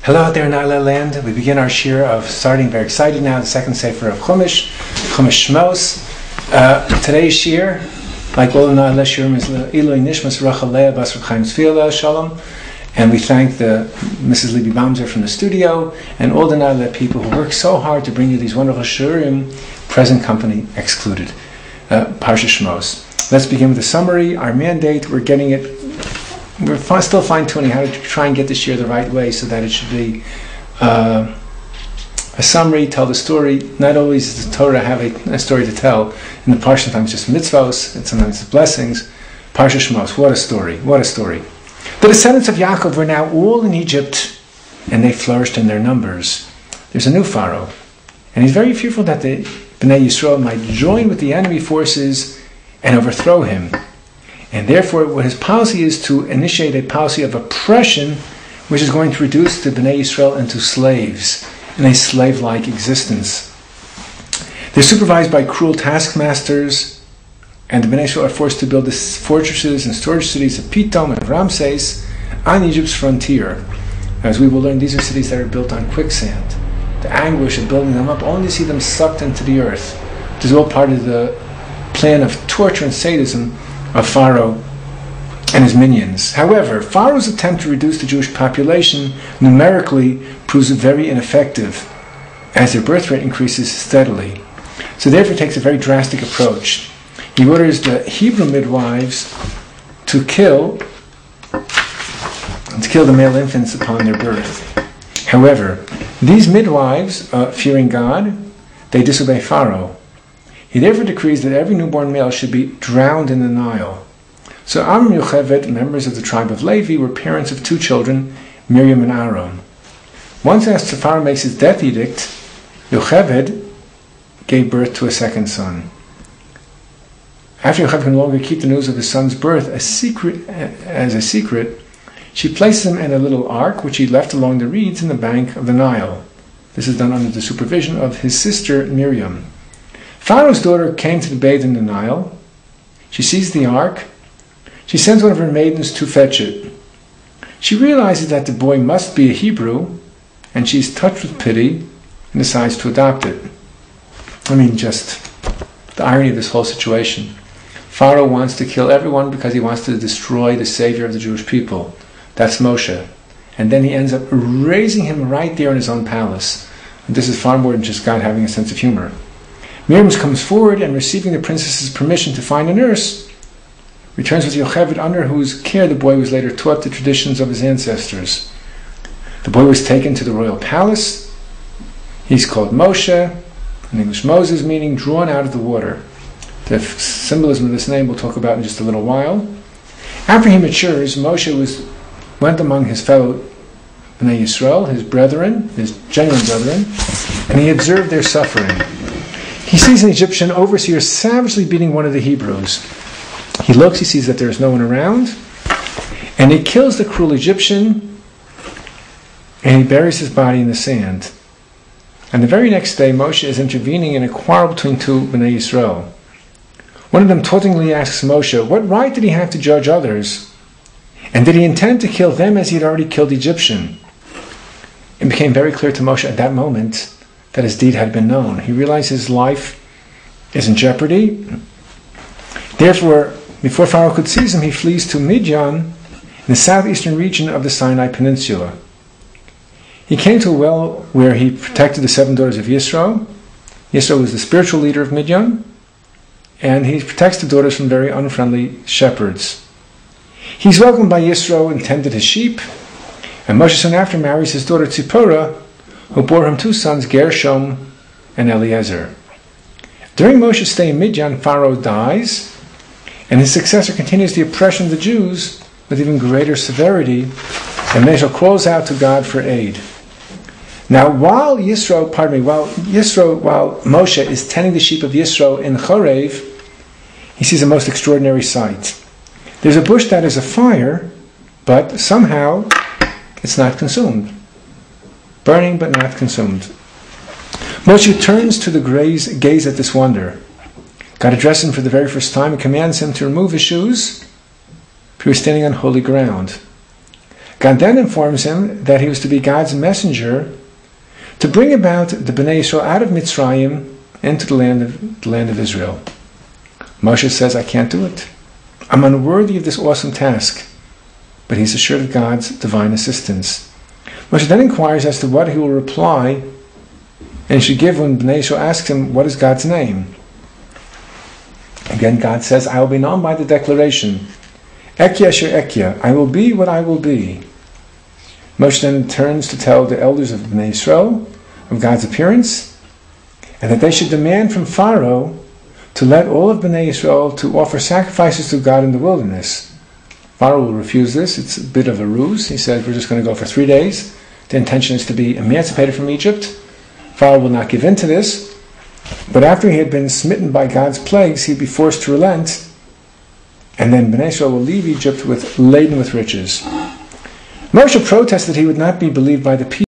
Hello out there in Isla land. We begin our shiur of starting very excited now, the second sefer of Chumash Shmos. Today's shiur, like all the Isla shiurim, is Iloi Nishmas Rachalea Bas Reb Chaim Tzviela Shalom. And we thank the Mrs. Libby Bamzer from the studio and all the Isla people who work so hard to bring you these wonderful shiurim, present company excluded. Parshat Shemot. Let's begin with the summary. Our mandate, we're getting it. We're still fine-tuning how to try and get the shiur the right way so that it should be a summary, tell the story. Not always does the Torah have a story to tell. In the parsha, sometimes just mitzvos, and sometimes it's blessings. Parshat Shemot, what a story, what a story. The descendants of Yaakov were now all in Egypt, and they flourished in their numbers. There's a new Pharaoh, and he's very fearful that the Bnei Yisrael might join with the enemy forces and overthrow him. And therefore, what his policy is to initiate a policy of oppression, which is going to reduce the Bnei Yisrael into slaves, in a slave-like existence. They're supervised by cruel taskmasters, and the Bnei Yisrael are forced to build the fortresses and storage cities of Pitom and Ramses on Egypt's frontier. As we will learn, these are cities that are built on quicksand. The anguish of building them up, only to see them sucked into the earth. This is all part of the plan of torture and sadism of Pharaoh and his minions. However, Pharaoh's attempt to reduce the Jewish population numerically proves very ineffective as their birth rate increases steadily. So therefore takes a very drastic approach. He orders the Hebrew midwives to kill the male infants upon their birth. However, these midwives, fearing God, they disobey Pharaoh. He therefore decrees that every newborn male should be drowned in the Nile. So Am and Yocheved, members of the tribe of Levi, were parents of two children, Miriam and Aaron. Once after Pharaoh makes his death edict, Yocheved gave birth to a second son. After Yocheved can no longer keep the news of his son's birth as a secret, she places him in a little ark which he left along the reeds in the bank of the Nile. This is done under the supervision of his sister Miriam. Pharaoh's daughter came to bathe in the Nile. She sees the ark. She sends one of her maidens to fetch it. She realizes that the boy must be a Hebrew, and she's touched with pity and decides to adopt it. I mean, just the irony of this whole situation. Pharaoh wants to kill everyone because he wants to destroy the savior of the Jewish people. That's Moshe. And then he ends up raising him right there in his own palace. And this is far more than just God having a sense of humor. Miriam comes forward and, receiving the princess's permission to find a nurse, returns with Yocheved, under whose care the boy was later taught the traditions of his ancestors. The boy was taken to the royal palace. He's called Moshe, in English Moses, meaning drawn out of the water. The symbolism of this name we'll talk about in just a little while. After he matures, Moshe went among his fellow Bnei Yisrael, his brethren, his genuine brethren, and he observed their suffering. He sees an Egyptian overseer savagely beating one of the Hebrews. He looks, he sees that there is no one around, and he kills the cruel Egyptian, and he buries his body in the sand. And the very next day, Moshe is intervening in a quarrel between two Bnei Yisrael. One of them tauntingly asks Moshe, what right did he have to judge others? And did he intend to kill them as he had already killed the Egyptian? It became very clear to Moshe at that moment that his deed had been known. He realized his life is in jeopardy. Therefore, before Pharaoh could seize him, he flees to Midian, in the southeastern region of the Sinai Peninsula. He came to a well where he protected the 7 daughters of Yisro. Yisro was the spiritual leader of Midian, and he protects the daughters from very unfriendly shepherds. He's welcomed by Yisro and tended his sheep, and Moshe soon after marries his daughter Tzipporah, who bore him 2 sons, Gershom and Eliezer. During Moshe's stay in Midian, Pharaoh dies, and his successor continues the oppression of the Jews with even greater severity, and Moshe calls out to God for aid. Now, while Moshe is tending the sheep of Yisro in Chorev, he sees a most extraordinary sight. There's a bush that is afire, but somehow it's not consumed. Burning but not consumed. Moshe turns to gaze at this wonder. God addresses him for the very first time and commands him to remove his shoes, for he was standing on holy ground. God then informs him that he was to be God's messenger to bring about the Bnei Yisrael out of Mitzrayim into the land of Israel. Moshe says, I can't do it. I'm unworthy of this awesome task. But he's assured of God's divine assistance. Moshe then inquires as to what he will reply, and he should give when Bnei Yisrael asks him, what is God's name? Again, God says, I will be known by the declaration, Ekya asher Ekya, I will be what I will be. Moshe then turns to tell the elders of Bnei Yisrael of God's appearance, and that they should demand from Pharaoh to let all of Bnei Yisrael to offer sacrifices to God in the wilderness. Pharaoh will refuse this. It's a bit of a ruse. He said, we're just going to go for 3 days. The intention is to be emancipated from Egypt. Pharaoh will not give in to this. But after he had been smitten by God's plagues, he'd be forced to relent, and then Bnei Yisrael will leave Egypt laden with riches. Moshe protested he would not be believed by the people.